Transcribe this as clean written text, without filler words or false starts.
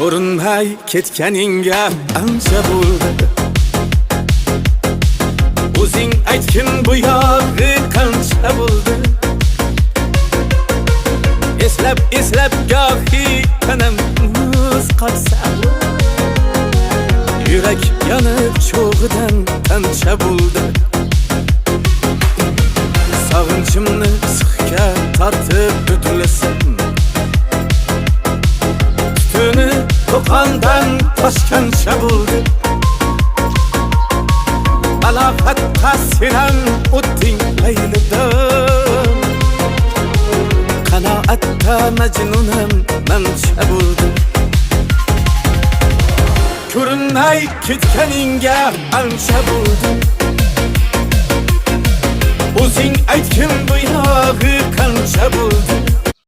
ko'rinmay ketganingga ancha bo'ldi. O'zing aytgin bu yog'i qancha bo'ldi. Eslab gohi tanam muz qotsa, yurak yonib cho'g'idan qancha bo'ldi. Sog'inchimni sixga tortib o'tlasam, tutuni to'qondan toshgancha bo'ldi. Balofatqa senam o'tding laylidan, qanoatda majnunam mancha bo'ldi. Ko'rinmay ketganingga ancha bo'ldi. O'zing aytgin bu yog'i qancha bo'ldi.